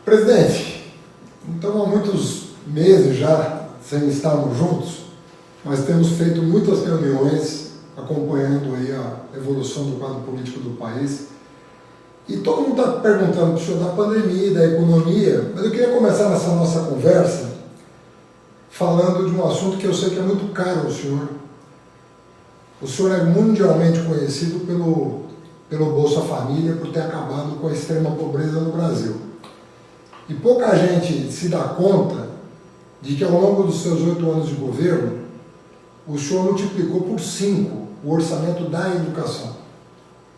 Presidente, então há muitos meses já sem estarmos juntos, mas temos feito muitas reuniões acompanhando aí a evolução do quadro político do país. E todo mundo está perguntando para o senhor da pandemia, da economia, mas eu queria começar nessa nossa conversa falando de um assunto que eu sei que é muito caro ao senhor. O senhor é mundialmente conhecido pelo Bolsa Família, por ter acabado com a extrema pobreza no Brasil. E pouca gente se dá conta de que ao longo dos seus 8 anos de governo, o senhor multiplicou por 5 o orçamento da educação.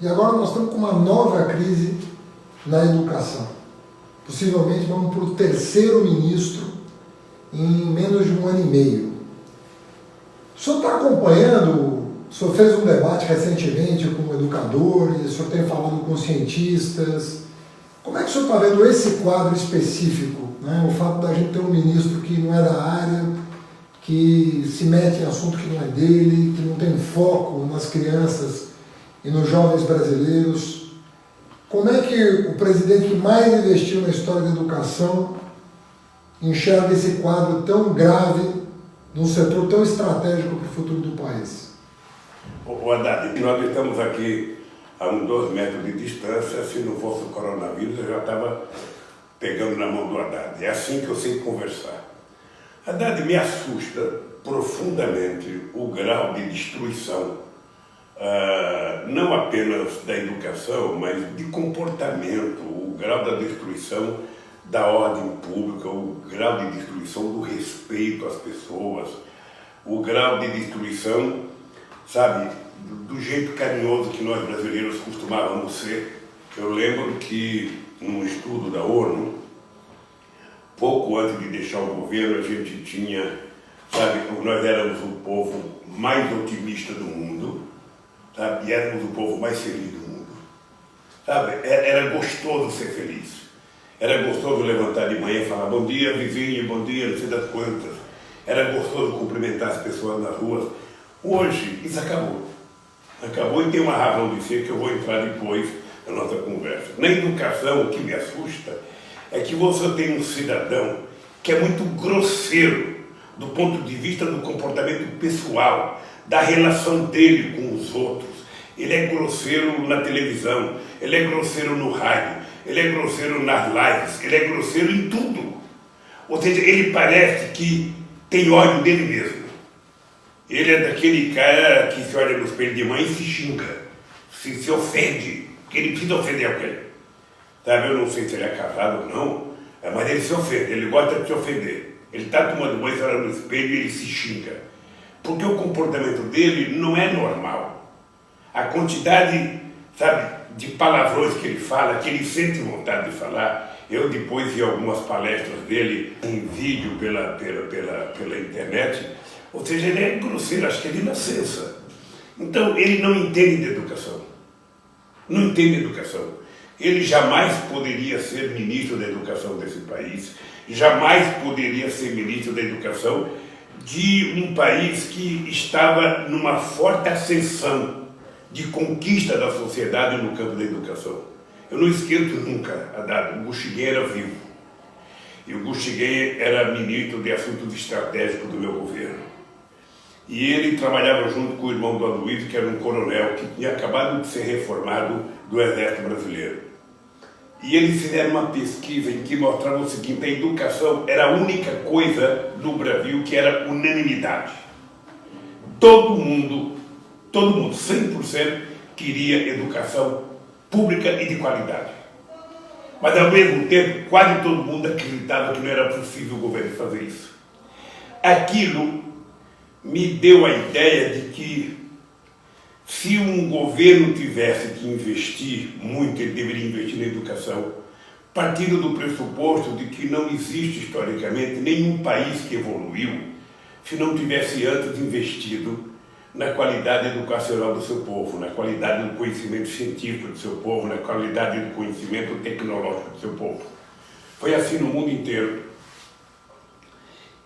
E agora nós estamos com uma nova crise na educação. Possivelmente vamos para o 3º ministro em menos de 1 ano e meio. O senhor está acompanhando, o senhor fez um debate recentemente com educadores, o senhor tem falado com cientistas. Como é que o senhor está vendo esse quadro específico, né? O fato da gente ter um ministro que não é da área, que se mete em assunto que não é dele, que não tem foco nas crianças e nos jovens brasileiros. Como é que o presidente que mais investiu na história da educação enxerga esse quadro tão grave num setor tão estratégico para o futuro do país? O Haddad, nós estamos aqui a 2 metros de distância. Se não fosse o coronavírus, eu já estava pegando na mão do Haddad. É assim que eu sei conversar. Haddad, me assusta profundamente o grau de destruição, não apenas da educação, mas de comportamento, o grau da destruição da ordem pública, o grau de destruição do respeito às pessoas, o grau de destruição, sabe, do jeito carinhoso que nós brasileiros costumávamos ser. Eu lembro que, num estudo da ONU, pouco antes de deixar o governo, a gente tinha, sabe, nós éramos o povo mais otimista do mundo, sabe, e éramos o povo mais feliz do mundo. Sabe, era gostoso ser feliz. Era gostoso levantar de manhã e falar bom dia, vizinho, bom dia, não sei das quantas. Era gostoso cumprimentar as pessoas nas ruas. Hoje, isso acabou. Acabou e tem uma razão de ser que eu vou entrar depois na nossa conversa. Na educação, o que me assusta é que você tem um cidadão que é muito grosseiro do ponto de vista do comportamento pessoal, da relação dele com os outros. Ele é grosseiro na televisão, ele é grosseiro no rádio, ele é grosseiro nas lives, ele é grosseiro em tudo. Ou seja, ele parece que tem ódio dele mesmo. Ele é daquele cara que se olha no espelho de manhã e se xinga, se ofende, porque ele precisa ofender alguém. Sabe, eu não sei se ele é casado ou não, mas ele se ofende, ele gosta de se ofender. Ele está tomando banho, se olha no espelho e ele se xinga. Porque o comportamento dele não é normal. A quantidade, sabe, de palavrões que ele fala, que ele sente vontade de falar. Eu depois vi algumas palestras dele em vídeo pela internet. Ou seja, ele é grosseiro, acho que é de nascença. Então, ele não entende de educação. Não entende de educação. Ele jamais poderia ser ministro da educação desse país, jamais poderia ser ministro da educação de um país que estava numa forte ascensão de conquista da sociedade no campo da educação. Eu não esqueço nunca, Haddad, o Buxiguem era vivo. E o Buxiguem era ministro de assuntos estratégicos do meu governo. E ele trabalhava junto com o irmão do Aloysio, que era um coronel que tinha acabado de ser reformado do Exército Brasileiro. E eles fizeram uma pesquisa em que mostrava o seguinte: a educação era a única coisa no Brasil que era unanimidade. Todo mundo, 100% queria educação pública e de qualidade. Mas ao mesmo tempo, quase todo mundo acreditava que não era possível o governo fazer isso. Aquilo me deu a ideia de que se um governo tivesse que investir muito, ele deveria investir na educação, partindo do pressuposto de que não existe historicamente nenhum país que evoluiu se não tivesse antes investido na qualidade educacional do seu povo, na qualidade do conhecimento científico do seu povo, na qualidade do conhecimento tecnológico do seu povo. Foi assim no mundo inteiro.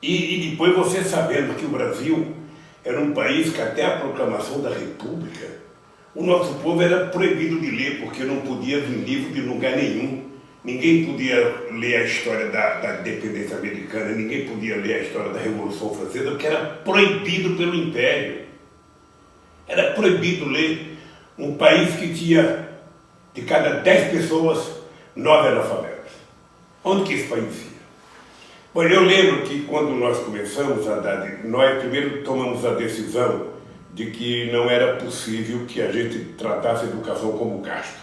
E depois você sabendo que o Brasil era um país que até a proclamação da República, o nosso povo era proibido de ler, porque não podia vir livro de lugar nenhum ninguém podia ler a história da independência americana, ninguém podia ler a história da Revolução Francesa, porque era proibido pelo Império. Era proibido ler um país que tinha, de cada 10 pessoas, 9 analfabetos. Onde que esse país ia? Bom, eu lembro que quando nós começamos a dar, nós primeiro tomamos a decisão de que não era possível que a gente tratasse a educação como gasto.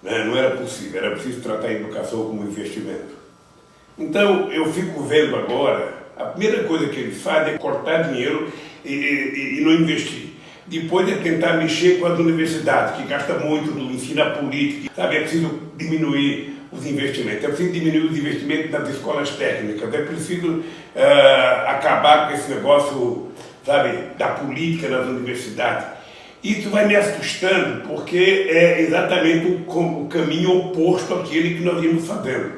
Não era possível, era preciso tratar a educação como investimento. Então, eu fico vendo agora, a primeira coisa que eles fazem é cortar dinheiro e não investir. Depois é tentar mexer com as universidades, que gasta muito no ensino à política, sabe? É preciso diminuir os investimentos, é preciso diminuir os investimentos nas escolas técnicas, é preciso acabar com esse negócio, sabe, da política nas universidades. Isso vai me assustando, porque é exatamente o caminho oposto àquele que nós íamos fazendo.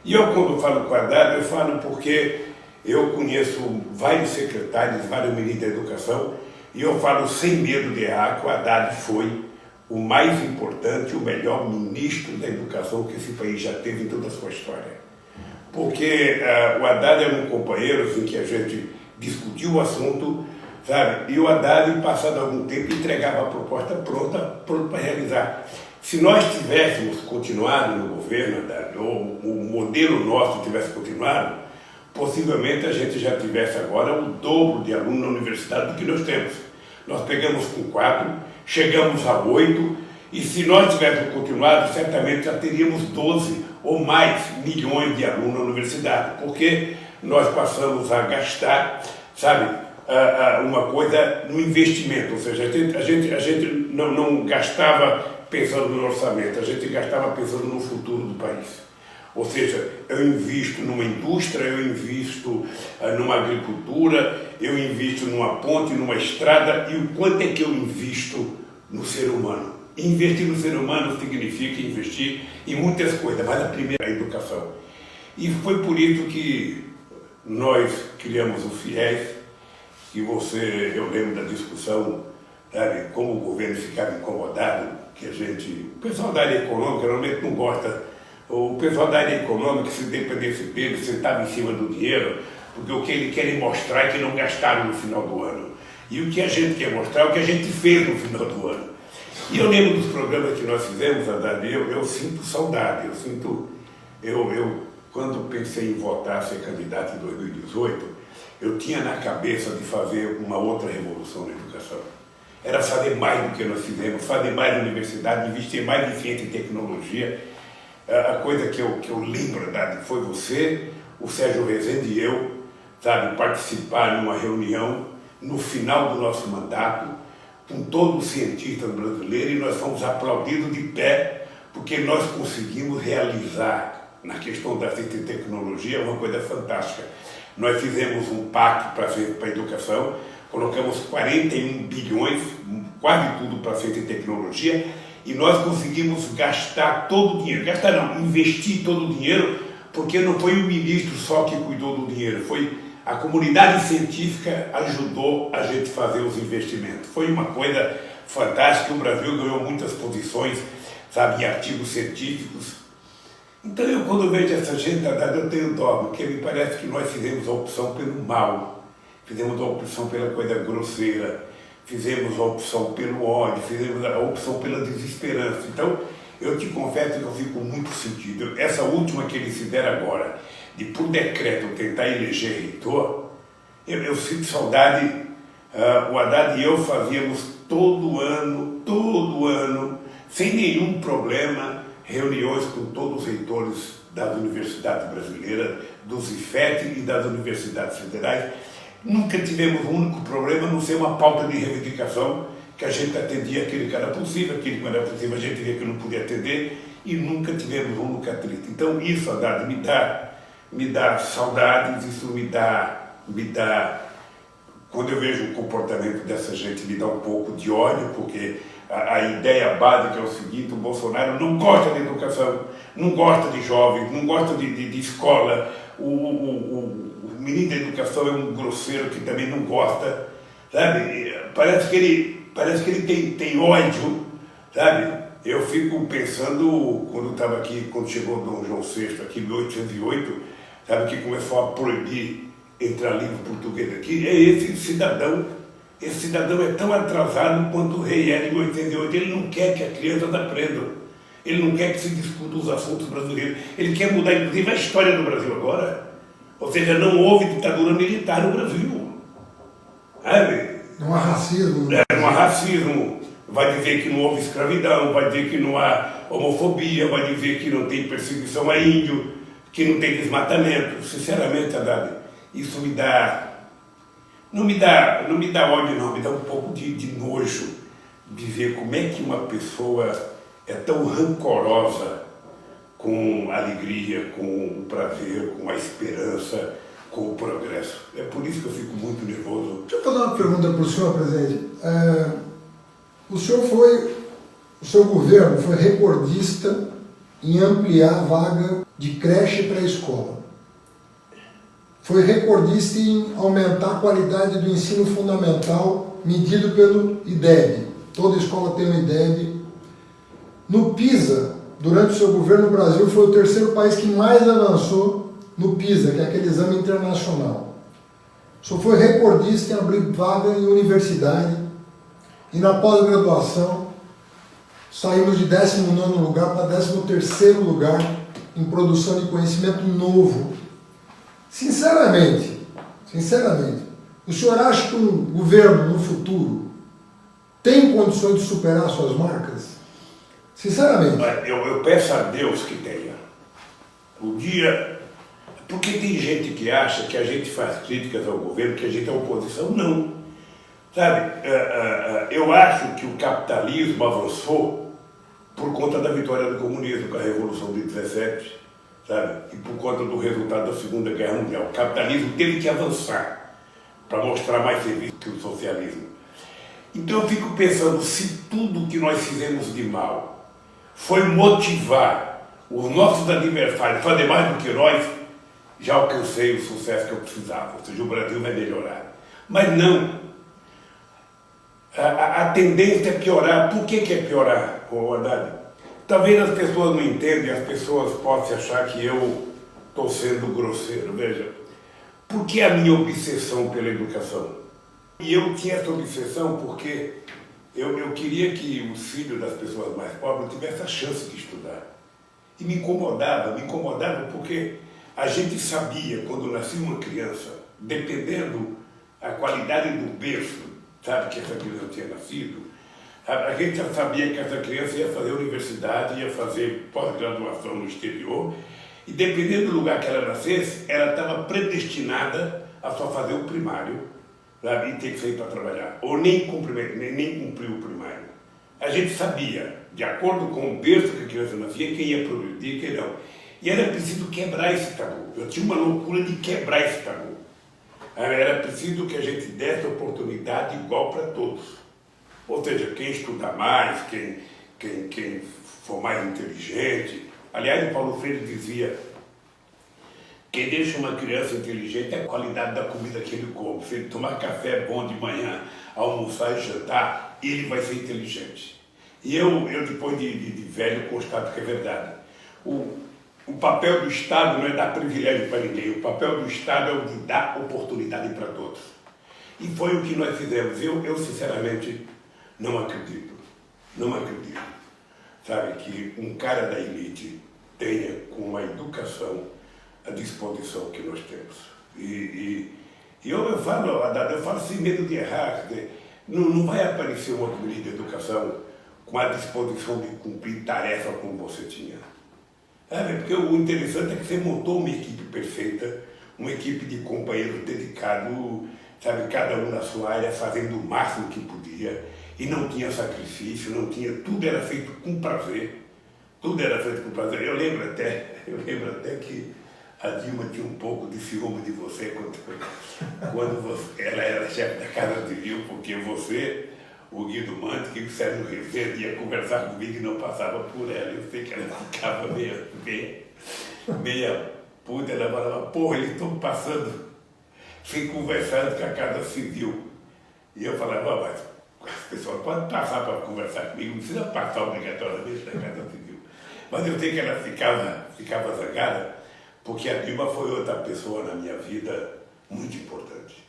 E eu, quando falo com a Haddad, eu falo porque eu conheço vários secretários, vários ministros da educação, e eu falo sem medo de errar que o Haddad foi o mais importante, o melhor ministro da educação que esse país já teve em toda a sua história. Porque o Haddad é um companheiro assim, que a gente discutiu o assunto, sabe? E o Haddad, passado algum tempo, entregava a proposta pronta para realizar. Se nós tivéssemos continuado no governo, Haddad, ou o modelo nosso tivesse continuado, possivelmente a gente já tivesse agora o dobro de alunos na universidade do que nós temos. Nós pegamos com 4, chegamos a 8, e se nós tivéssemos continuado, certamente já teríamos 12 ou mais milhões de alunos na universidade, porque nós passamos a gastar, sabe, uma coisa no investimento, ou seja, a gente não gastava pensando no orçamento, a gente gastava pensando no futuro do país. Ou seja, eu invisto numa indústria, eu invisto numa agricultura, eu invisto numa ponte, numa estrada, e o quanto é que eu invisto no ser humano? Investir no ser humano significa investir em muitas coisas, mas a primeira é a educação. E foi por isso que nós criamos o FIES, que eu lembro da discussão, sabe, como o governo ficava incomodado, que o pessoal da área econômica normalmente não gosta. O pessoal da área econômica, se dependesse dele, sentava em cima do dinheiro, porque o que eles querem mostrar é que não gastaram no final do ano. E o que a gente quer mostrar é o que a gente fez no final do ano. E eu lembro dos programas que nós fizemos, Haddad, eu sinto saudade, quando pensei em votar, ser candidato em 2018, eu tinha na cabeça de fazer uma outra revolução na educação. Era fazer mais do que nós fizemos, fazer mais na universidade, investir mais em ciência e tecnologia. A coisa que eu lembro, Haddad, foi você, o Sérgio Rezende e eu, sabe, participar numa reunião no final do nosso mandato, com todos os cientistas brasileiros, e nós fomos aplaudidos de pé, porque nós conseguimos realizar, na questão da ciência e tecnologia, uma coisa fantástica. Nós fizemos um pacto para a educação, colocamos 41 bilhões, quase tudo para a ciência e tecnologia, e nós conseguimos gastar todo o dinheiro, investir todo o dinheiro, porque não foi o ministro só que cuidou do dinheiro, foi a comunidade científica ajudou a gente a fazer os investimentos. Foi uma coisa fantástica, o Brasil ganhou muitas posições, sabe, em artigos científicos. Então quando eu vejo essa gente, eu tenho dó, porque me parece que nós fizemos a opção pelo mal, fizemos a opção pela coisa grosseira, fizemos a opção pelo ódio, fizemos a opção pela desesperança. Então, eu te confesso que eu fico muito sentido. Essa última que eles fizeram agora, de por decreto tentar eleger reitor, eu sinto saudade. O Haddad e eu fazíamos todo ano, sem nenhum problema, reuniões com todos os reitores das universidades brasileiras, dos IFET e das universidades federais. Nunca tivemos um único problema, a não ser uma pauta de reivindicação, que a gente atendia aquele que era possível, aquele que não era possível a gente via que não podia atender, e nunca tivemos um único atrito. Então isso, Haddad, me dá saudades, isso me dá, quando eu vejo o comportamento dessa gente, me dá um pouco de ódio, porque a ideia básica é o seguinte: o Bolsonaro não gosta de educação, não gosta de jovens, não gosta de escola, o ministro da Educação é um grosseiro que também não gosta, sabe? Parece que ele tem ódio, sabe, Eu fico pensando, quando estava aqui, quando chegou Dom João VI, aqui em 1808, sabe, que começou a proibir entrar livro português aqui, é esse cidadão. Esse cidadão é tão atrasado quanto o rei era em 1808. Ele não quer que as crianças aprendam. Ele não quer que se discuta os assuntos brasileiros. Ele quer mudar, inclusive, a história do Brasil agora. Ou seja, não houve ditadura militar no Brasil. Sabe? Não há racismo. Não há racismo. Vai dizer que não houve escravidão, vai dizer que não há homofobia, vai dizer que não tem perseguição a índio, que não tem desmatamento. Sinceramente, Haddad, isso me dá... Não me dá ódio, não, me dá um pouco de nojo de ver como é que uma pessoa é tão rancorosa com a alegria, com o prazer, com a esperança, com o progresso. É por isso que eu fico muito nervoso. Deixa eu fazer uma pergunta para o senhor, presidente. O seu governo foi recordista em ampliar a vaga de creche para a escola. Foi recordista em aumentar a qualidade do ensino fundamental medido pelo IDEB. Toda escola tem um IDEB. No PISA, durante o seu governo, o Brasil foi o terceiro país que mais avançou no PISA, que é aquele exame internacional. O senhor foi recordista em abrir vaga em universidade e na pós-graduação saímos de 19º lugar para 13º lugar em produção de conhecimento novo. Sinceramente, o senhor acha que um governo no futuro tem condições de superar suas marcas? Sinceramente. Eu peço a Deus que tenha. O dia... Porque tem gente que acha que a gente faz críticas ao governo, que a gente é oposição. Não. Sabe, eu acho que o capitalismo avançou por conta da vitória do comunismo, com a Revolução de 17, sabe? E por conta do resultado da Segunda Guerra Mundial. O capitalismo teve que avançar para mostrar mais serviço que o socialismo. Então eu fico pensando, se tudo que nós fizemos de mal foi motivar os nossos adversários a fazer mais do que nós, já alcancei o sucesso que eu precisava. Ou seja, o Brasil vai melhorar. Mas não. A tendência é piorar. Por que é piorar, Haddad? Talvez as pessoas não entendem, as pessoas possam achar que eu estou sendo grosseiro. Veja, por que a minha obsessão pela educação? E eu tinha essa obsessão porque eu queria que os filhos das pessoas mais pobres tivessem a chance de estudar. E me incomodava porque a gente sabia, quando nascia uma criança, dependendo da qualidade do berço, sabe, que essa criança tinha nascido, a gente já sabia que essa criança ia fazer universidade, ia fazer pós-graduação no exterior, e dependendo do lugar que ela nascesse, ela estava predestinada a só fazer o primário, sabe, e ter que sair para trabalhar, ou nem cumprir o primário. A gente sabia, de acordo com o berço que a criança nascia, quem ia progredir e quem não. E era preciso quebrar esse tabu. Eu tinha uma loucura de quebrar esse tabu. Era preciso que a gente desse oportunidade igual para todos. Ou seja, quem estudar mais, quem for mais inteligente. Aliás, o Paulo Freire dizia: quem deixa uma criança inteligente é a qualidade da comida que ele come. Se ele tomar café bom de manhã, almoçar e jantar, ele vai ser inteligente. E eu depois de velho, constato que é verdade. O papel do Estado não é dar privilégio para ninguém. O papel do Estado é o de dar oportunidade para todos. E foi o que nós fizemos. Eu sinceramente, não acredito. Sabe, que um cara da elite tenha, com a educação, a disposição que nós temos. E eu falo sem medo de errar. Não vai aparecer um outro ministro de educação com a disposição de cumprir tarefa como você tinha. Porque o interessante é que você montou uma equipe perfeita, uma equipe de companheiros dedicados, sabe, cada um na sua área, fazendo o máximo que podia, e não tinha sacrifício, tudo era feito com prazer. Eu lembro até que a Dilma tinha um pouco de ciúme de você quando ela era chefe da Casa Civil, porque você, o Guido Mante, que o Sérgio Rezende ia conversar comigo e não passava por ela. Eu sei que ela ficava meia puta, ela falava: porra, eles estão passando sem conversar com a Casa Civil. E eu falava: mas as pessoas podem passar para conversar comigo, não precisa passar obrigatoriamente na Casa Civil. Mas eu sei que ela ficava zangada, porque a Dilma foi outra pessoa na minha vida muito importante.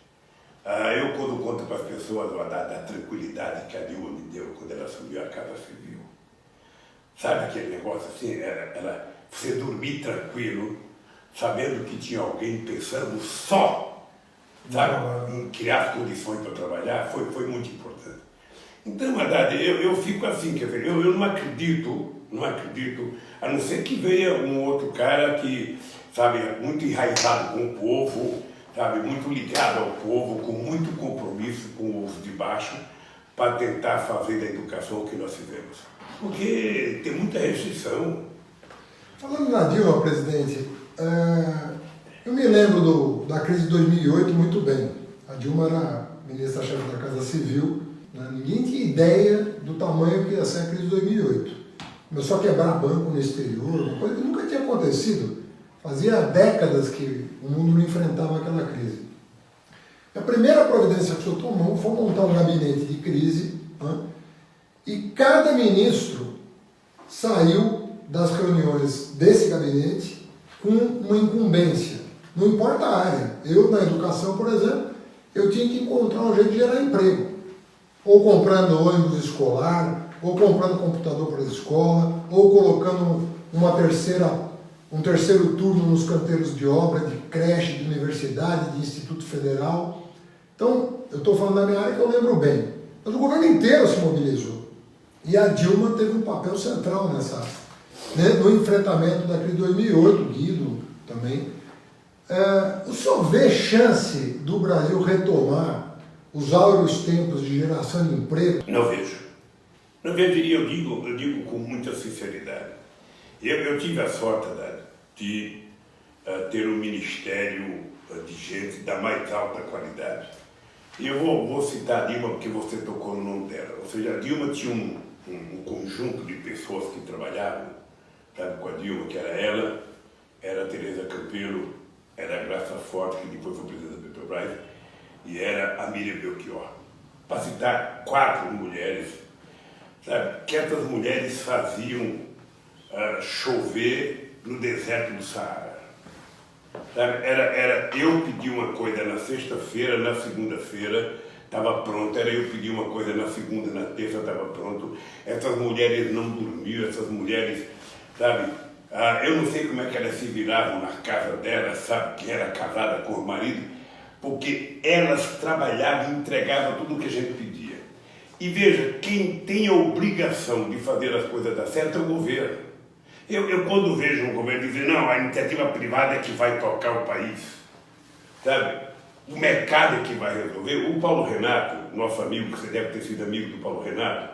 Eu, quando conto para as pessoas da tranquilidade que a Dilma me deu quando ela assumiu a Casa Civil, sabe aquele negócio assim, você dormir tranquilo, sabendo que tinha alguém pensando só, sabe, em criar condições para trabalhar, foi muito importante. Então, Haddad, eu fico assim, quer dizer, eu não acredito, a não ser que venha um outro cara que, sabe, é muito enraizado com o povo, sabe, muito ligado ao povo, com muito compromisso com os de baixo, para tentar fazer da educação o que nós fizemos. Porque tem muita restrição. Falando na Dilma, presidente, eu me lembro da crise de 2008 muito bem. A Dilma era ministra-chefe da Casa Civil, né? Ninguém tinha ideia do tamanho que ia ser a crise de 2008. Começou a quebrar banco no exterior, uma coisa que nunca tinha acontecido. Fazia décadas que o mundo não enfrentava aquela crise. A primeira providência que o senhor tomou foi montar um gabinete de crise, né? E cada ministro saiu das reuniões desse gabinete com uma incumbência. Não importa a área. Eu, na educação, por exemplo, eu tinha que encontrar um jeito de gerar emprego. Ou comprando ônibus escolar, ou comprando computador para a escola, ou colocando um terceiro turno nos canteiros de obra, de creche, de universidade, de Instituto Federal. Então, eu estou falando da minha área que eu lembro bem. Mas o governo inteiro se mobilizou. E a Dilma teve um papel central no enfrentamento da crise de 2008, o Guido também. O senhor vê chance do Brasil retomar os áureos tempos de geração de emprego? Não vejo. Não vejo, e eu digo com muita sinceridade. Eu tive a sorte de ter um ministério de gente da mais alta qualidade. E eu vou citar a Dilma porque você tocou no nome dela. Ou seja, a Dilma tinha um conjunto de pessoas que trabalhavam, sabe, com a Dilma, que era ela, era a Tereza Campelo, era a Graça Forte, que depois foi presidente da Petrobras, e era a Miriam Belchior. Para citar 4 mulheres, sabe, que essas mulheres faziam chover no deserto do Saara. Sabe, eu pedi uma coisa na sexta-feira, na segunda-feira estava pronto, era eu pedir uma coisa na segunda, na terça estava pronto. Essas mulheres não dormiam, essas mulheres, sabe, eu não sei como é que elas se viravam na casa delas, sabe, que era casada com o marido, porque elas trabalhavam e entregavam tudo o que a gente pedia. E veja, quem tem a obrigação de fazer as coisas dar certo é o governo. Eu quando vejo um governo dizer, não, a iniciativa privada é que vai tocar o país, sabe? O mercado é que vai resolver. O Paulo Renato, nosso amigo, que você deve ter sido amigo do Paulo Renato,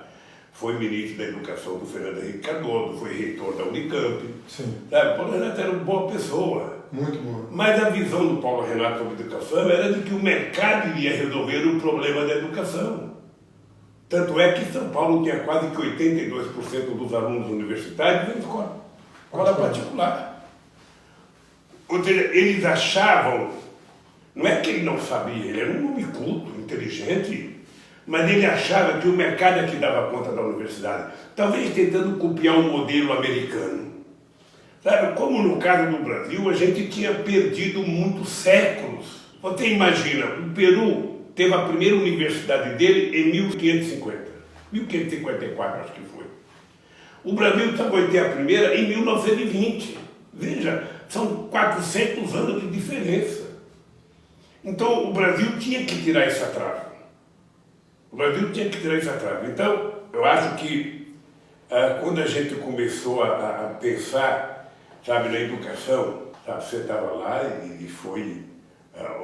foi ministro da Educação do Fernando Henrique Cardoso, foi reitor da Unicamp. Sim. Sabe? O Paulo Renato era uma boa pessoa. Muito boa. Mas a visão do Paulo Renato sobre educação era de que o mercado iria resolver o problema da educação. Tanto é que São Paulo tinha quase que 82% dos alunos universitários em escola particular. Ou seja, eles achavam, não é que ele não sabia, ele era um homem culto, inteligente, mas ele achava que o mercado é que dava conta da universidade, talvez tentando copiar um modelo americano. Sabe, como no caso do Brasil, a gente tinha perdido muitos séculos. Você imagina, o Peru teve a primeira universidade dele em 1554, acho que foi. O Brasil só vai ter a primeira em 1920. Veja, são 400 anos de diferença. Então, o Brasil tinha que tirar esse atraso. Então, eu acho que quando a gente começou a pensar, sabe, na educação, sabe, você estava lá e foi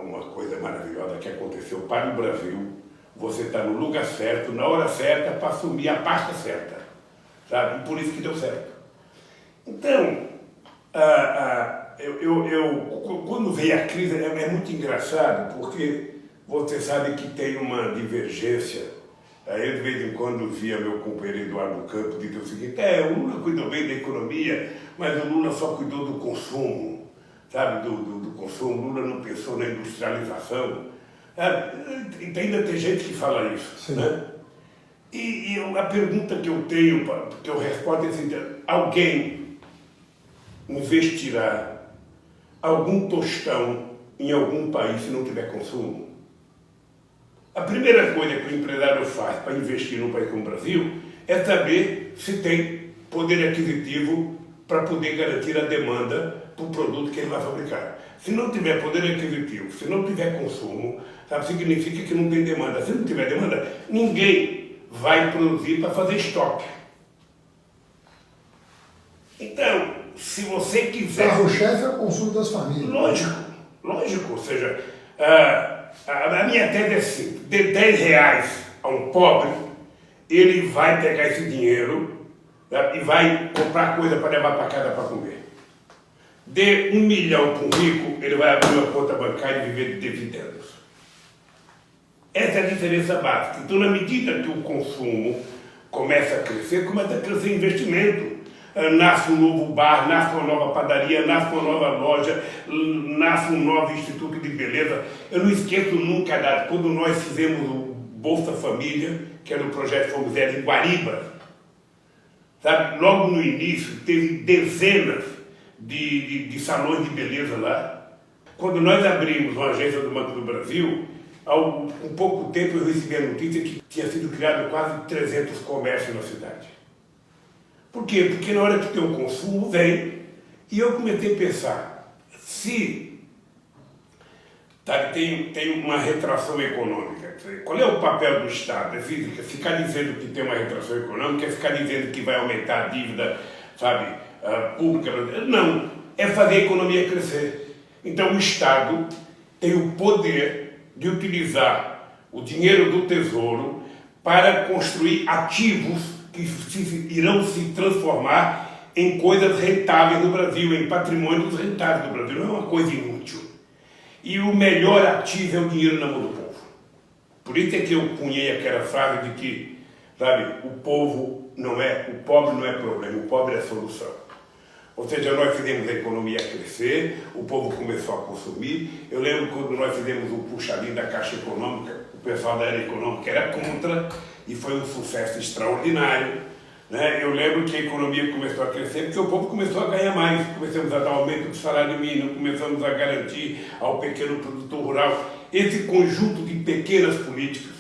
uma coisa maravilhosa que aconteceu para o Brasil. Você está no lugar certo, na hora certa, para assumir a pasta certa. Sabe? E por isso que deu certo. Então, quando veio a crise, é muito engraçado, porque você sabe que tem uma divergência. Eu, de vez em quando, via meu companheiro Eduardo Campos dizer o seguinte, o Lula cuidou bem da economia, mas o Lula só cuidou do consumo, sabe, do consumo, o Lula não pensou na industrialização. Sabe? Ainda tem gente que fala isso, né? A pergunta que eu tenho, que eu respondo é assim, alguém investirá algum tostão em algum país se não tiver consumo? A primeira coisa que o empresário faz para investir num país como o Brasil é saber se tem poder aquisitivo para poder garantir a demanda para o produto que ele vai fabricar. Se não tiver poder aquisitivo, se não tiver consumo, sabe, significa que não tem demanda. Se não tiver demanda, ninguém vai produzir para fazer estoque. Então, se você quiser... O carro-chefe é o consumo das famílias. Lógico. Ou seja, a minha tese é assim, de R$10 a um pobre, ele vai pegar esse dinheiro, tá, e vai comprar coisa para levar para casa para comer. De R$1 milhão para um rico, ele vai abrir uma conta bancária e viver de dividendos. Essa é a diferença básica. Então, na medida que o consumo começa a crescer investimento. Nasce um novo bar, nasce uma nova padaria, nasce uma nova loja, nasce um novo instituto de beleza. Eu não esqueço nunca quando nós fizemos o Bolsa Família, que era um projeto Fomos Zero em Guariba. Sabe? Logo no início, teve dezenas de salões de beleza lá. Quando nós abrimos uma agência do Banco do Brasil, há um pouco tempo eu recebi a notícia que tinha sido criado quase 300 comércios na cidade. Por quê? Porque na hora que tem o consumo, vem. E eu comecei a pensar, se tem uma retração econômica, qual é o papel do Estado? É ficar dizendo que tem uma retração econômica, é ficar dizendo que vai aumentar a dívida, sabe, pública? Não, é fazer a economia crescer. Então o Estado tem o poder de utilizar o dinheiro do Tesouro para construir ativos que irão se transformar em coisas rentáveis no Brasil, em patrimônios rentáveis do Brasil. Não é uma coisa inútil. E o melhor ativo é o dinheiro na mão do povo. Por isso é que eu cunhei aquela frase de que, sabe, o pobre não é problema, o pobre é a solução. Ou seja, nós fizemos a economia crescer, o povo começou a consumir. Eu lembro quando nós fizemos o puxadinho da Caixa Econômica, o pessoal da área econômica era contra, e foi um sucesso extraordinário. Né? Eu lembro que a economia começou a crescer porque o povo começou a ganhar mais. Começamos a dar aumento do salário mínimo, começamos a garantir ao pequeno produtor rural. Esse conjunto de pequenas políticas,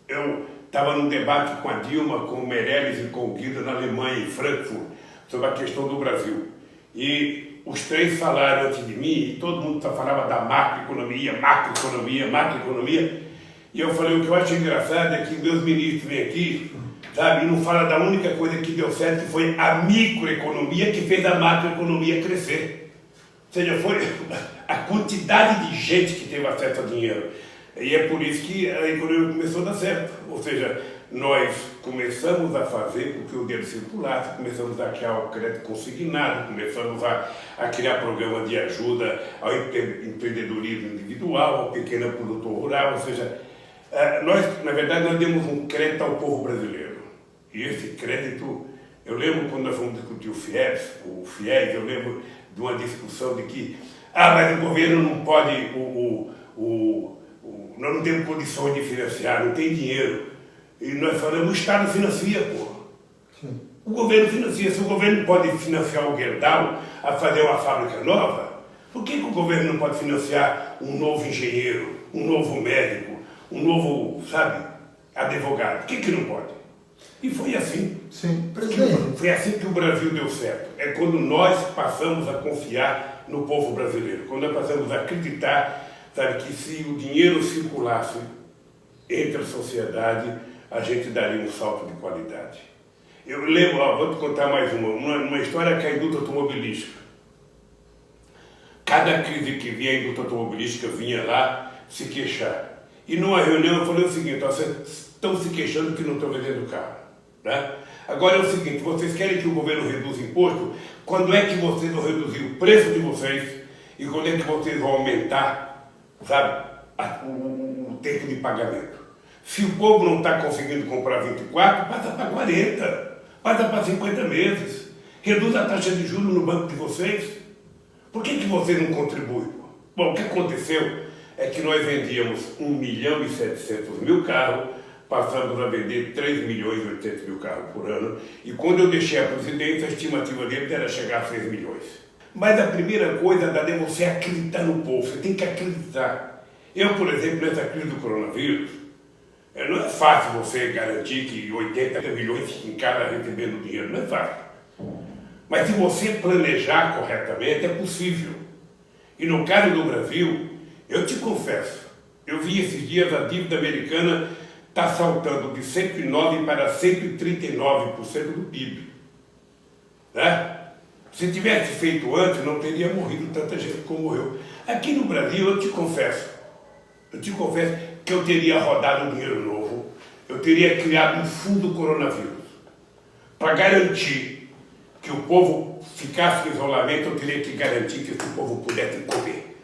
eu estava num debate com a Dilma, com o Meirelles e com o Guido na Alemanha, em Frankfurt, sobre a questão do Brasil. E os três falaram antes de mim, e todo mundo só falava da macroeconomia. E eu falei, o que eu acho engraçado é que meus ministros vêm aqui, sabe, e não falam da única coisa que deu certo, que foi a microeconomia que fez a macroeconomia crescer. Ou seja, foi a quantidade de gente que teve acesso a dinheiro. E é por isso que a economia começou a dar certo. Ou seja, nós começamos a fazer com que o dinheiro circulasse, começamos a criar o crédito consignado, começamos a criar programas de ajuda ao empreendedorismo individual, ao pequeno produtor rural, ou seja, nós, na verdade, nós demos um crédito ao povo brasileiro. E esse crédito, eu lembro quando nós fomos discutir o FIES, eu lembro de uma discussão de que, mas o governo não pode, nós não temos condições de financiar, não tem dinheiro. E nós falamos, o Estado financia, pô. Sim. O governo financia. Se o governo pode financiar o Gerdau a fazer uma fábrica nova, por que o governo não pode financiar um novo engenheiro, um novo médico, um novo, sabe, advogado? Por que não pode? E foi assim. Sim, presidente. Foi assim que o Brasil deu certo. É quando nós passamos a confiar no povo brasileiro, quando nós passamos a acreditar, sabe, que se o dinheiro circulasse entre a sociedade, a gente daria um salto de qualidade. Eu lembro, vou te contar mais uma história que é a indústria automobilística. Cada crise que vinha, a indústria automobilística vinha lá se queixar. E numa reunião eu falei o seguinte, vocês estão se queixando que não estão vendendo carro. Né? Agora é o seguinte, vocês querem que o governo reduza imposto? Quando é que vocês vão reduzir o preço de vocês? E quando é que vocês vão aumentar, sabe, o tempo de pagamento? Se o povo não está conseguindo comprar 24, passa para 40, passa para 50 meses. Reduz a taxa de juros no banco de vocês. Por que vocês não contribuem? Bom, o que aconteceu é que nós vendíamos 1.700.000 carros, passamos a vender 3.800.000 carros por ano, e quando eu deixei a presidência, a estimativa dele era chegar a 6 milhões. Mas a primeira coisa é você acreditar no povo, você tem que acreditar. Eu, por exemplo, nessa crise do coronavírus, não é fácil você garantir que 80 milhões fiquem em casa recebendo dinheiro, não é fácil. Mas se você planejar corretamente, é possível. E no caso do Brasil, eu te confesso, eu vi esses dias a dívida americana está saltando de 109% para 139% do PIB. Né? Se tivesse feito antes, não teria morrido tanta gente como morreu. Aqui no Brasil, eu te confesso que eu teria rodado dinheiro novo, eu teria criado um fundo coronavírus. Para garantir que o povo ficasse em isolamento, eu teria que garantir que esse povo pudesse comer.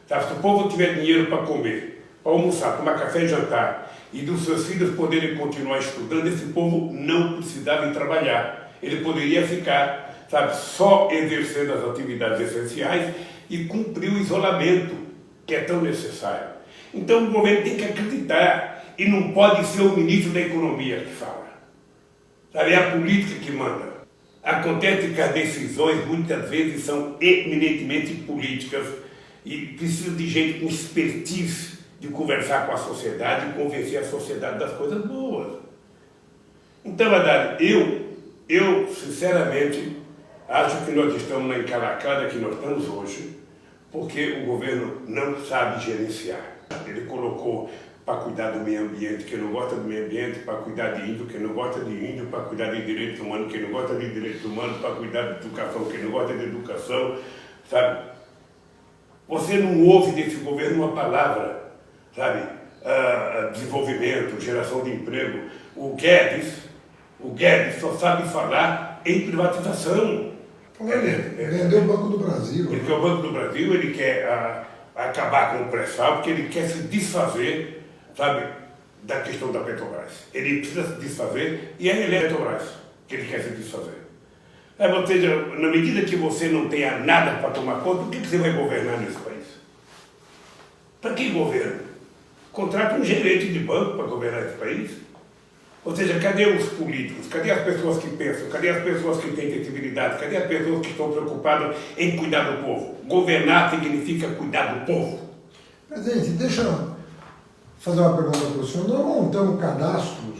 Sabe, se o povo tiver dinheiro para comer, para almoçar, tomar café e jantar, e dos seus filhos poderem continuar estudando, esse povo não precisava ir trabalhar. Ele poderia ficar, sabe, só exercendo as atividades essenciais e cumprir o isolamento, que é tão necessário. Então o governo tem que acreditar, e não pode ser o ministro da Economia que fala. Sabe, é a política que manda. Acontece que as decisões muitas vezes são eminentemente políticas e precisa de gente com expertise de conversar com a sociedade e convencer a sociedade das coisas boas. Então, Haddad, eu sinceramente acho que nós estamos na encalacrada que nós estamos hoje porque o governo não sabe gerenciar. Ele colocou para cuidar do meio ambiente, quem não gosta do meio ambiente, para cuidar de índio, quem não gosta de índio, para cuidar de direitos humanos, quem não gosta de direitos humanos, para cuidar de educação, quem não gosta de educação, sabe? Você não ouve desse governo uma palavra, sabe? Desenvolvimento, geração de emprego. O Guedes só sabe falar em privatização. Vendeu o Banco do Brasil. Ele quer o Banco do Brasil, ele quer acabar com o pré-sal, porque ele quer se desfazer, sabe, da questão da Petrobras. Ele precisa se desfazer e é a Petrobras que ele quer se desfazer. Ou seja, na medida que você não tenha nada para tomar conta, o que você vai governar nesse país? Para que governo? Contrata um gerente de banco para governar esse país? Ou seja, cadê os políticos? Cadê as pessoas que pensam? Cadê as pessoas que têm sensibilidade? Cadê as pessoas que estão preocupadas em cuidar do povo? Governar significa cuidar do povo. Presidente, deixa eu fazer uma pergunta para o senhor. Nós montamos cadastros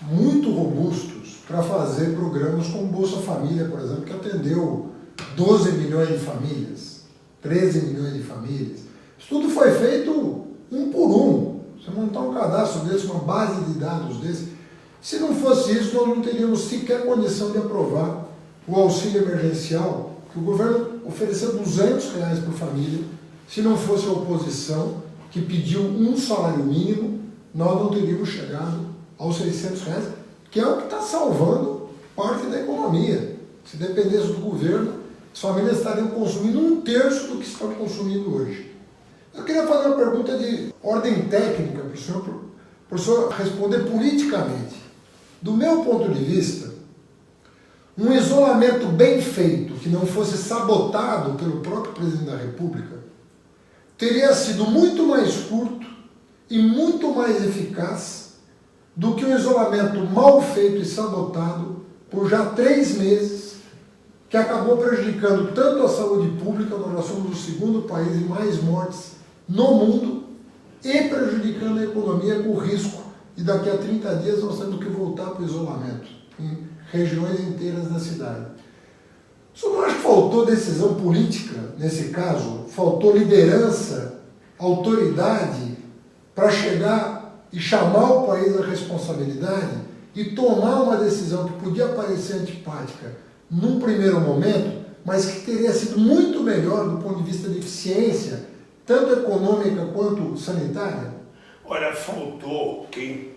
muito robustos para fazer programas como Bolsa Família, por exemplo, que atendeu 12 milhões de famílias, 13 milhões de famílias. Isso tudo foi feito um por um. Você montar um cadastro desse, uma base de dados desse, se não fosse isso, nós não teríamos sequer condição de aprovar o auxílio emergencial, que o governo ofereceu R$200 por família. Se não fosse a oposição, que pediu um salário mínimo, nós não teríamos chegado aos R$600, que é o que está salvando parte da economia. Se dependesse do governo, as famílias estariam consumindo 1/3 do que estão consumindo hoje. Eu queria fazer uma pergunta de ordem técnica para o senhor responder politicamente. Do meu ponto de vista, um isolamento bem feito, que não fosse sabotado pelo próprio presidente da República, teria sido muito mais curto e muito mais eficaz do que um isolamento mal feito e sabotado por já 3 meses, que acabou prejudicando tanto a saúde pública, nós já somos o 2º país em mais mortes no mundo, e prejudicando a economia com o risco de daqui a 30 dias nós temos que voltar para o isolamento em regiões inteiras da cidade. O senhor não acha que faltou decisão política nesse caso? Faltou liderança, autoridade para chegar e chamar o país à responsabilidade e tomar uma decisão que podia parecer antipática num primeiro momento, mas que teria sido muito melhor do ponto de vista de eficiência, tanto econômica quanto sanitária? Olha, faltou quem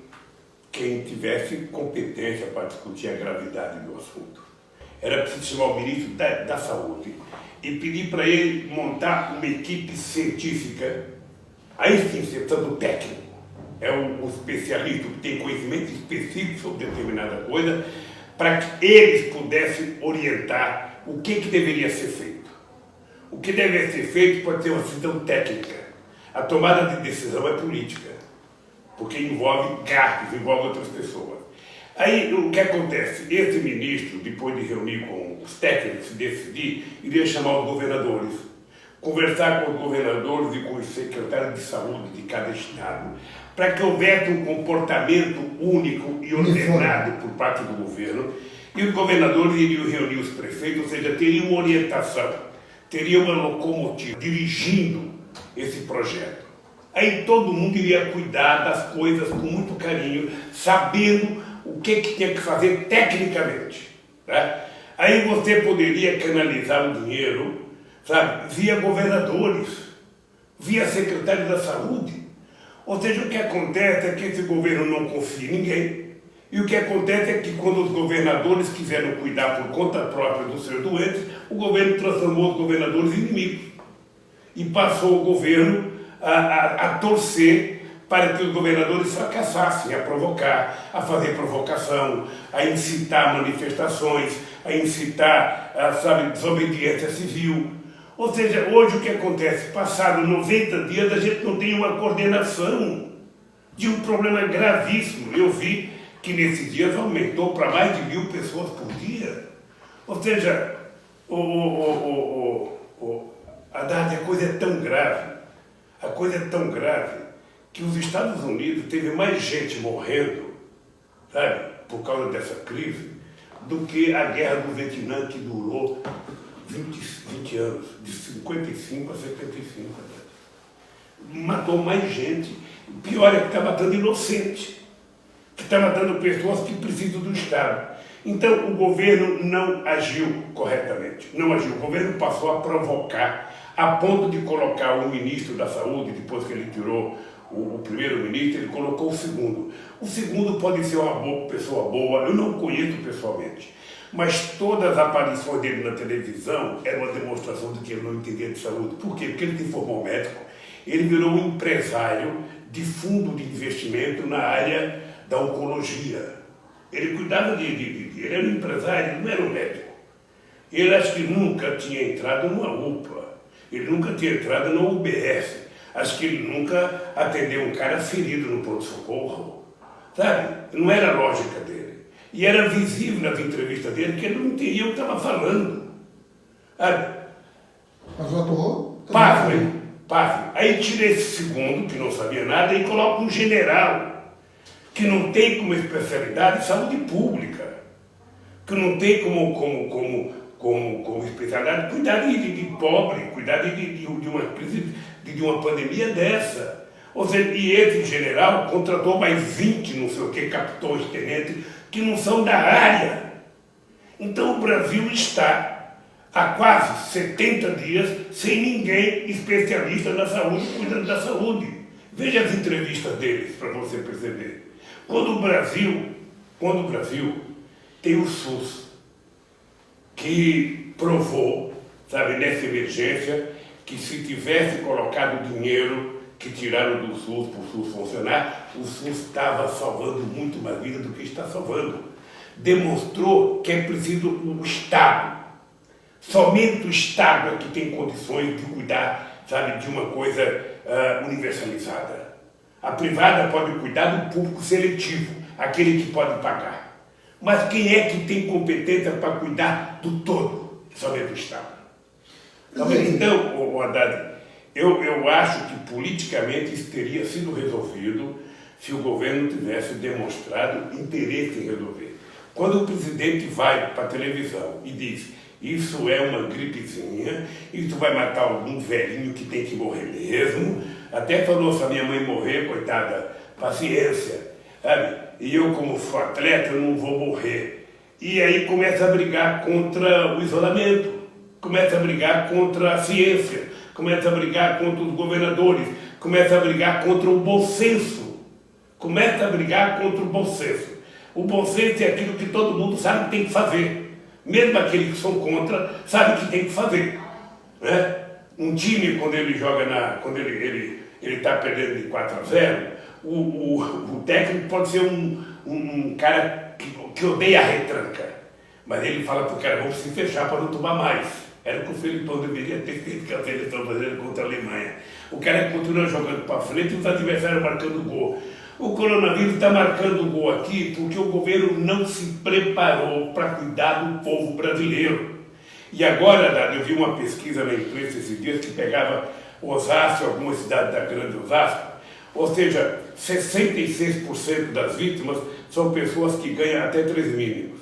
tivesse competência para discutir a gravidade do assunto. Era preciso chamar o ministro da Saúde e pedir para ele montar uma equipe científica. Aí sim, você precisa do técnico. É um especialista que tem conhecimento específico sobre determinada coisa, para que eles pudessem orientar o que deveria ser feito. O que deve ser feito pode ser uma decisão técnica. A tomada de decisão é política. porque envolve gastos, envolve outras pessoas. Aí o que acontece? Esse ministro, depois de reunir com os técnicos e decidir, iria chamar os governadores, conversar com os governadores e com os secretários de saúde de cada estado, para que houvesse um comportamento único e ordenado por parte do governo, e os governadores iriam reunir os prefeitos, ou seja, teriam uma orientação, teriam uma locomotiva dirigindo esse projeto. Aí todo mundo iria cuidar das coisas com muito carinho, sabendo o que tinha que fazer tecnicamente. Tá? Aí você poderia canalizar o dinheiro, sabe, via governadores, via secretário da saúde. Ou seja, o que acontece é que esse governo não confia em ninguém. E o que acontece é que quando os governadores quiseram cuidar por conta própria dos seus doentes, o governo transformou os governadores em inimigos. E passou o governo a torcer para que os governadores fracassassem, a provocar, a fazer provocação, a incitar manifestações, a incitar, sabe, desobediência civil. Ou seja, hoje o que acontece? Passado 90 dias, a gente não tem uma coordenação de um problema gravíssimo. Eu vi que nesses dias aumentou para mais de 1.000 pessoas por dia. Ou seja, Haddad, a coisa é tão grave, que os Estados Unidos teve mais gente morrendo, sabe, por causa dessa crise, do que a guerra do Vietnã, que durou 20 anos, de 55 a 75. Matou mais gente. O pior é que está matando inocente, que está matando pessoas que precisam do Estado. Então, o governo não agiu corretamente. Não agiu. O governo passou a provocar, a ponto de colocar o ministro da Saúde, depois que ele tirou o primeiro-ministro, ele colocou o segundo. O segundo pode ser uma pessoa boa, eu não conheço pessoalmente, mas todas as aparições dele na televisão eram uma demonstração de que ele não entendia de saúde. Por quê? Porque ele se formou médico, ele virou um empresário de fundo de investimento na área da oncologia. Ele cuidava ele era um empresário, ele não era um médico. Ele acho que nunca tinha entrado numa UPA, ele nunca tinha entrado na UBS, acho que ele nunca atendeu um cara ferido no pronto-socorro, sabe? Não era a lógica dele. E era visível nas entrevistas dele que ele não entendia o que estava falando. Sabe? Mas o ator... Pasmem. Aí tira esse segundo, que não sabia nada, e coloca um general, que não tem como especialidade saúde pública, que não tem como especialidade cuidar de pobre, cuidar de uma crise, de uma pandemia dessa. Ou seja, e esse general contratou mais 20, não sei o que, capitões, tenentes, que não são da área. Então o Brasil está há quase 70 dias sem ninguém especialista na saúde cuidando da saúde. Veja as entrevistas deles para você perceber. Quando o Brasil tem o SUS, que provou, sabe, nessa emergência, que se tivesse colocado dinheiro que tiraram do SUS para o SUS funcionar, o SUS estava salvando muito mais vida do que está salvando. Demonstrou que é preciso o Estado. Somente o Estado é que tem condições de cuidar, sabe, de uma coisa universalizada. A privada pode cuidar do público seletivo, aquele que pode pagar. Mas quem é que tem competência para cuidar do todo? Somente o Estado. Então, Haddad, eu acho que politicamente isso teria sido resolvido se o governo tivesse demonstrado interesse em resolver. Quando o presidente vai para a televisão e diz: isso é uma gripezinha, isso vai matar algum velhinho que tem que morrer mesmo. Até falou, se a minha mãe morrer, coitada, paciência, sabe? E eu, como sou atleta, não vou morrer. E aí começa a brigar contra o isolamento, começa a brigar contra a ciência, começa a brigar contra os governadores, começa a brigar contra o bom senso. Começa a brigar contra o bom senso. O bom senso é aquilo que todo mundo sabe que tem que fazer. Mesmo aqueles que são contra, sabem que tem que fazer. Né? Um time, quando ele joga quando ele está perdendo de 4-0, o técnico pode ser um cara que odeia a retranca. Mas ele fala para o cara: vamos se fechar para não tomar mais. Era o que o Felipão deveria ter feito, que a seleção brasileira contra a Alemanha. O cara continua jogando para frente e os adversários marcando gol. O coronavírus está marcando gol aqui porque o governo não se preparou para cuidar do povo brasileiro. E agora, Dado, eu vi uma pesquisa na imprensa esses dias que pegava Osasco, algumas cidades da grande Osasco, ou seja, 66% das vítimas são pessoas que ganham até 3 mínimos.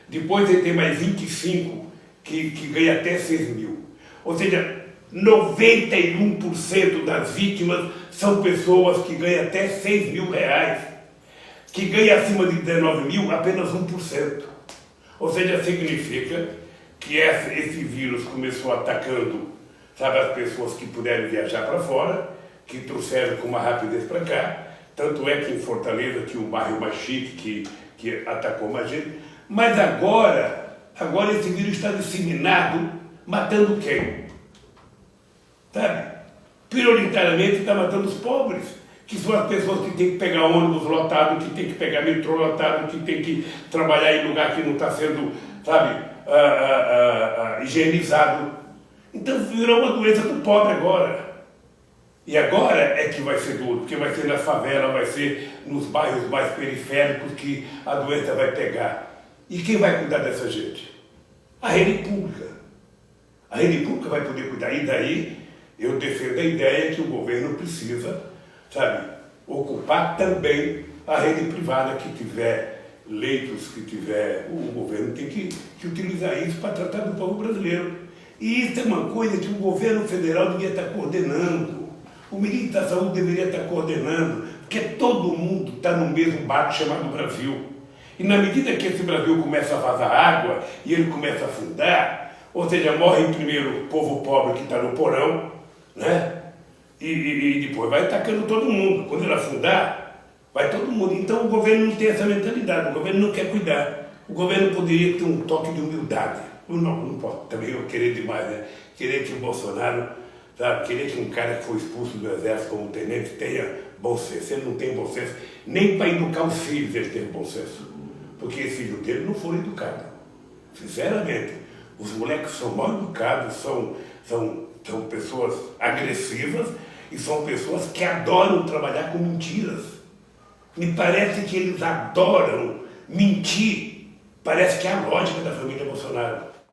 Depois ele tem mais 25% que ganham até 6 mil. Ou seja, 91% das vítimas são pessoas que ganham até 6 mil reais. Que ganham acima de 19 mil, apenas 1%. Ou seja, significa que esse vírus começou atacando, sabe, as pessoas que puderam viajar para fora, que trouxeram com uma rapidez para cá. Tanto é que em Fortaleza tinha um bairro mais chique que atacou mais gente. Mas agora esse vírus está disseminado, matando quem? Sabe? Prioritariamente está matando os pobres, que são as pessoas que têm que pegar ônibus lotado, que têm que pegar metrô lotado, que têm que trabalhar em lugar que não está sendo, sabe, higienizado. Então virou uma doença do pobre agora. E agora é que vai ser duro, porque vai ser na favela, vai ser nos bairros mais periféricos que a doença vai pegar. E quem vai cuidar dessa gente? A rede pública. A rede pública vai poder cuidar. E daí eu defendo a ideia que o governo precisa, sabe, ocupar também a rede privada que tiver leitos, que tiver... O governo tem que utilizar isso para tratar do povo brasileiro. E isso é uma coisa que o governo federal devia estar coordenando. O ministro da Saúde deveria estar coordenando, porque todo mundo está no mesmo barco chamado Brasil. E na medida que esse Brasil começa a vazar água e ele começa a afundar, ou seja, morre primeiro o povo pobre que está no porão, né? E depois vai atacando todo mundo. Quando ele afundar, vai todo mundo. Então o governo não tem essa mentalidade, o governo não quer cuidar. O governo poderia ter um toque de humildade. Não posso também eu querer demais, né? Querer que o Bolsonaro, sabe, querer que um cara que foi expulso do exército como tenente tenha bom senso. Ele não tem bom senso, nem para educar os filhos ele tem bom senso. Porque os filhos dele não foram educados. Sinceramente, os moleques são mal educados, são pessoas agressivas e são pessoas que adoram trabalhar com mentiras. Me parece que eles adoram mentir. Parece que é a lógica da família Bolsonaro.